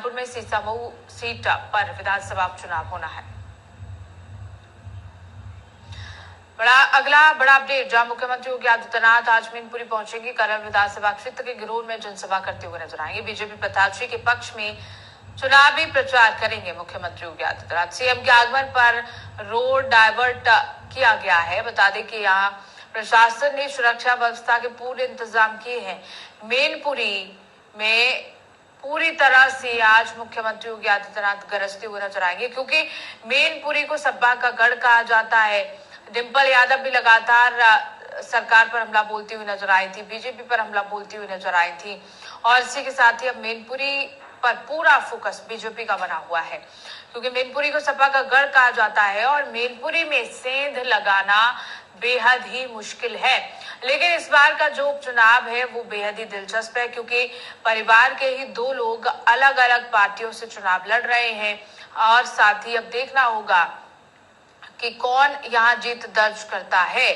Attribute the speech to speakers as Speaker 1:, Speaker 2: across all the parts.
Speaker 1: कानपुर में सीसामऊ सीट पर विधानसभा उपचुनाव होना है। अगला बड़ा अपडेट, जहां मुख्यमंत्री योगी आदित्यनाथ आज मैनपुरी पहुंचेंगे। करल विधानसभा क्षेत्र के गिरोल में जनसभा करते हुए नजर आएंगे। बीजेपी प्रत्याशी के पक्ष में चुनावी प्रचार करेंगे मुख्यमंत्री योगी आदित्यनाथ। सीएम के आगमन पर रोड डाइवर्ट किया गया है। बता दें कि यहाँ प्रशासन ने सुरक्षा व्यवस्था के पूरे इंतजाम किए हैं। मैनपुरी में पूरी तरह से आज मुख्यमंत्री योगी आदित्यनाथ गरजते हुए नजर आएंगे, क्योंकि मैनपुरी को सपा का गढ़ कहा जाता है। डिंपल यादव भी लगातार सरकार पर हमला बोलती हुई नजर आई थी, बीजेपी पर हमला बोलती हुई नजर आई थी, और इसी के साथ ही अब मैनपुरी पर पूरा फोकस बीजेपी का बना हुआ है, क्योंकि मैनपुरी को सपा का गढ़ कहा जाता है और मैनपुरी में सेंध लगाना बेहद ही मुश्किल है। लेकिन इस बार का जो उपचुनाव है वो बेहद ही दिलचस्प है, क्योंकि परिवार के ही दो लोग अलग अलग पार्टियों से चुनाव लड़ रहे हैं, और साथ ही अब देखना होगा कि कौन यहाँ जीत दर्ज करता है,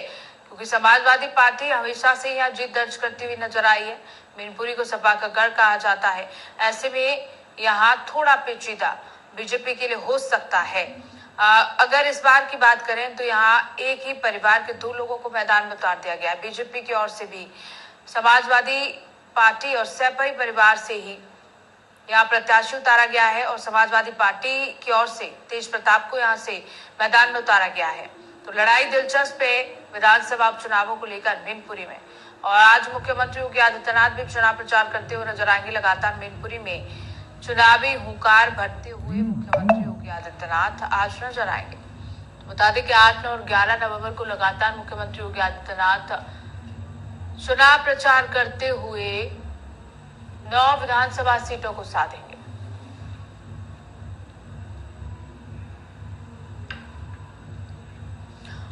Speaker 1: क्योंकि समाजवादी पार्टी हमेशा से यहाँ जीत दर्ज करती हुई नजर आई है। मैनपुरी को सपा का गढ़ कहा जाता है, ऐसे में यहाँ थोड़ा पेचीदा बीजेपी के लिए हो सकता है। अगर इस बार की बात करें तो यहाँ एक ही परिवार के दो लोगों को मैदान में उतार दिया गया है। बीजेपी की ओर से भी समाजवादी पार्टी और सैपाई परिवार से ही यहाँ प्रत्याशी उतारा गया है, और समाजवादी पार्टी की ओर से तेज प्रताप को यहाँ से मैदान में उतारा गया है। तो लड़ाई दिलचस्प है विधानसभा उपचुनावों को लेकर मैनपुरी में, और आज मुख्यमंत्री योगी आदित्यनाथ भी चुनाव प्रचार करते हुए नजर आएंगे। लगातार मैनपुरी में चुनावी हुंकार भरते हुए मुख्यमंत्री योगी आदित्यनाथ आज नजर आएंगे। बता दें कि 8, 9 और 11 नवंबर को लगातार मुख्यमंत्री योगी आदित्यनाथ चुनाव प्रचार करते हुए 9 विधानसभा सीटों को साधेंगे।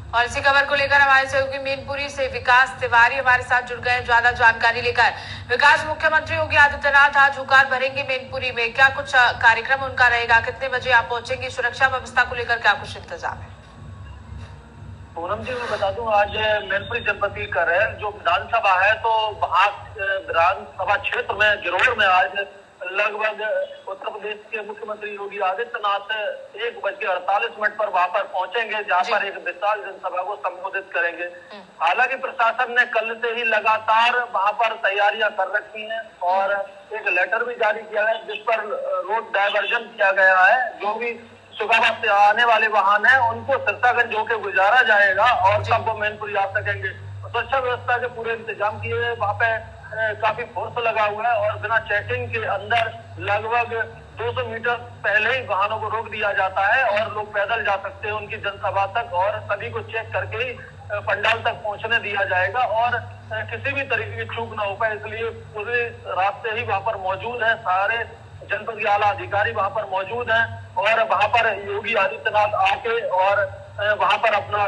Speaker 1: और इसी खबर को लेकर हमारे सहयोगी मैनपुरी से विकास तिवारी हमारे साथ जुड़ गए ज्यादा जानकारी लेकर। विकास, मुख्यमंत्री योगी आदित्यनाथ आज हुंकार भरेंगे मैनपुरी में, क्या कुछ कार्यक्रम उनका रहेगा, कितने बजे आप पहुंचेंगे, सुरक्षा व्यवस्था को लेकर क्या कुछ इंतजाम है?
Speaker 2: पूनम जी, मैं बता दूं, आज मैनपुरी जनपद की करैल जो विधानसभा है, तो वहाँ विधानसभा क्षेत्र में गिरोड़ में आज लगभग उत्तर प्रदेश के मुख्यमंत्री योगी आदित्यनाथ 1:48 पर वहां पर पहुंचेंगे, जहां पर एक विशाल जनसभा को संबोधित करेंगे। हालांकि प्रशासन ने कल से ही लगातार वहां पर तैयारियां कर रखी हैं, और एक लेटर भी जारी किया है जिस पर रोड डायवर्जन किया गया है। जो भी सुबह से आने वाले वाहन है उनको सिरसागंज होकर गुजारा जाएगा, और तब वो मैनपुरी आ सकेंगे। सुरक्षा व्यवस्था के पूरे इंतजाम किए हुए, वहाँ पे काफी फोर्स लगा हुआ है, और बिना चेकिंग के अंदर लगभग 200 मीटर पहले ही वाहनों को रोक दिया जाता है, और लोग पैदल जा सकते हैं उनकी जनसभा तक, और सभी को चेक करके ही पंडाल तक पहुंचने दिया जाएगा, और किसी भी तरीके की चूक ना हो पाए, इसलिए पूरी रात से ही वहाँ पर मौजूद है। सारे जनपद के आला अधिकारी वहाँ पर मौजूद हैं, और वहाँ पर योगी आदित्यनाथ आके और वहाँ पर अपना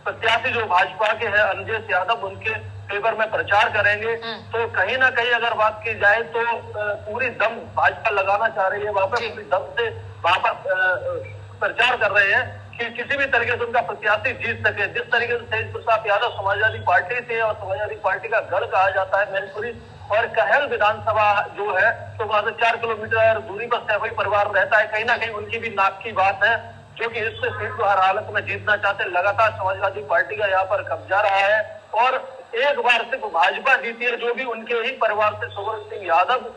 Speaker 2: प्रत्याशी जो भाजपा के हैं अंजेश यादव, उनके फेवर में प्रचार करेंगे। तो कहीं ना कहीं अगर बात की जाए तो पूरी दम भाजपा लगाना चाह रही है, वहाँ पर पूरी दम से वहाँ पर प्रचार कर रहे हैं कि किसी भी तरीके से उनका प्रत्याशी जीत सके। जिस तरीके से तेज प्रताप यादव समाजवादी पार्टी से, और समाजवादी पार्टी का गढ़ कहा जाता है मैनपुरी, और कहल विधानसभा जो है तो वहां से 4 किलोमीटर दूरी पर सैफई परिवार रहता है। कहीं ना कहीं उनकी भी नाक की बात है, जो कि इस सीट को हर हालत में जीतना चाहते। लगातार समाजवादी पार्टी का यहाँ पर कब्जा रहा है, और एक बार सिर्फ भाजपा जीती है, जो भी उनके ही परिवार से सुब्रत सिंह यादव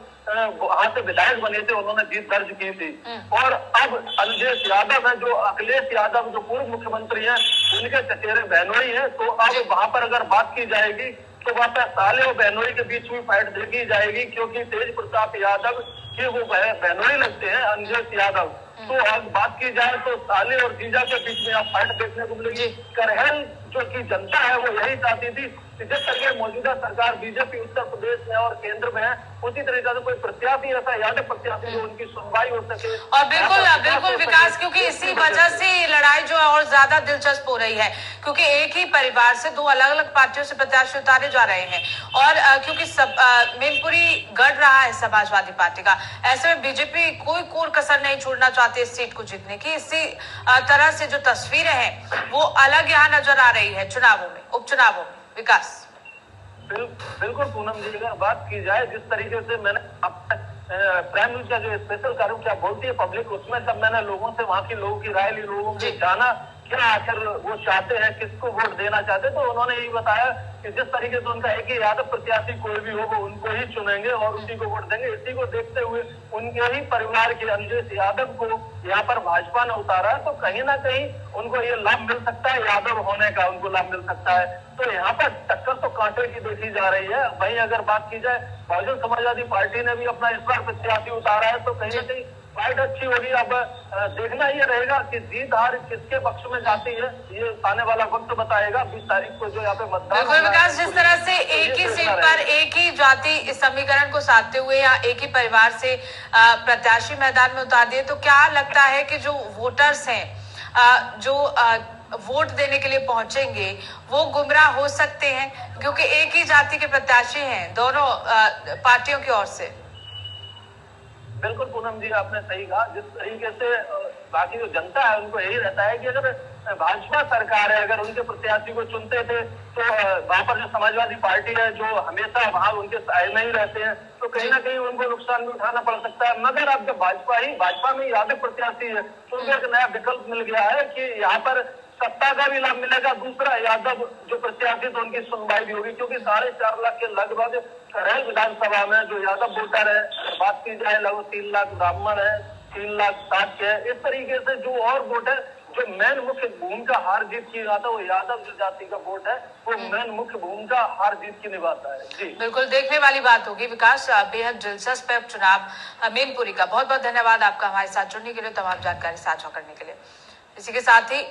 Speaker 2: वहां से विधायक बने थे, उन्होंने जीत दर्ज की थी। और अब अंजेश यादव है, जो अखिलेश यादव जो पूर्व मुख्यमंत्री हैं, उनके चचेरे बहनोई है। तो अब वहां पर अगर बात की जाएगी तो वहां पर साले और बहनोई के बीच में फाइट देखी जाएगी, क्योंकि तेज प्रताप यादव के वो बहनोई लगते हैं अंजेश यादव। तो अब बात की जाए तो साले और जीजा के बीच में आप फाइट देखने को मिलेगी। करहल जो की जनता है वो यही चाहती थी कि जिस तरीके मौजूदा सरकार बीजेपी उत्तर प्रदेश में और केंद्र में है, उसी तरीके से कोई प्रत्याशी ऐसा यादव प्रत्याशी जो उनकी सुनवाई हो सके।
Speaker 1: और बिल्कुल विकास, क्योंकि इसी वजह से लड़ाई जो है और ज्यादा दिलचस्प हो रही है, क्योंकि एक ही परिवार से दो अलग अलग पार्टियों से प्रत्याशी उतारे जा रहे हैं, और क्योंकि मैनपुरी गढ़ रहा है समाजवादी पार्टी का, ऐसे में बीजेपी कोई कोर कसर नहीं छोड़ना चाहती इस सीट को जीतने की। इसी तरह से जो तस्वीरें हैं वो अलग यहाँ नजर आ रही है चुनावों में, उपचुनावों में। विकास,
Speaker 2: बिल्कुल पूनम जी, अगर बात की जाए जिस तरीके से मैंने अब तक प्राइम न्यूज का जो स्पेशल कार्यक्रम क्या बोलती है पब्लिक, उसमें जब मैंने लोगों से वहां के लोगों की राय ली, लोगों से जाना क्या आखिर वो चाहते हैं, किसको वोट देना चाहते हैं, तो उन्होंने यही बताया कि जिस तरीके से उनका है कि यादव प्रत्याशी कोई भी हो वो उनको ही चुनेंगे और उसी को वोट देंगे। इसी को देखते हुए उनके ही परिवार के अंजय यादव को यहाँ पर भाजपा ने उतारा है, तो कहीं ना कहीं उनको ये लाभ मिल सकता है, यादव होने का उनको लाभ मिल सकता है। तो यहाँ पर टक्कर तो कांटे की देखी जा रही है। वहीं अगर बात की जाए बहुजन समाजवादी पार्टी ने भी अपना इस बार प्रत्याशी उतारा है, तो कहीं ना कहीं फाइट अच्छी होगी। अब देखना ये रहेगा कि जीत हार किसके पक्ष में जाती है, ये आने वाला वक्त बताएगा। 20 तारीख को जो यहाँ पे मतदान,
Speaker 1: बिल्कुल विकास, जिस तरह से एक ही सीट पर एक ही जाति इस समीकरण को साधते हुए या एक ही परिवार से प्रत्याशी मैदान में उतार दिए, तो क्या लगता है कि जो वोटर्स हैं जो वोट देने के लिए पहुंचेंगे वो गुमराह हो सकते हैं, क्योंकि एक ही जाति के प्रत्याशी हैं दोनों पार्टियों की ओर से?
Speaker 2: बिल्कुल पूनम जी, आपने सही कहा। जिस तरीके से बाकी जो जनता है उनको यही रहता है कि अगर भाजपा सरकार है, अगर उनके प्रत्याशी को चुनते थे तो वहां पर जो समाजवादी पार्टी है जो हमेशा वहां उनके साय में ही रहते हैं, तो कहीं ना कहीं उनको नुकसान भी उठाना पड़ सकता है। मगर अब जब भाजपा में यादव प्रत्याशी है तो उनको एक नया विकल्प मिल गया है कि यहाँ पर सत्ता का भी लाभ मिलेगा, दूसरा यादव जो प्रत्याशी तो उनकी सुनवाई भी होगी, क्योंकि 4.5 लाख के लगभग करेल विधानसभा में जो यादव वोटर है, बात की जाए लगभग 3 लाख ब्राह्मण है, 3,60,000 के है। इस तरीके से जो और वोट है, जो मेन मुख्य भूमिका हार जीत की आता है वो यादव जो जाति का वोट है, वो मेन मुख्य भूमिका हार जीत की निभाता है। जी
Speaker 1: बिल्कुल, देखने वाली बात होगी। विकास, बेहद दिलचस्प है चुनाव मैनपुरी का। बहुत बहुत धन्यवाद आपका हमारे साथ जुड़ने के लिए, तमाम जानकारी साझा करने के लिए। इसी के साथ ही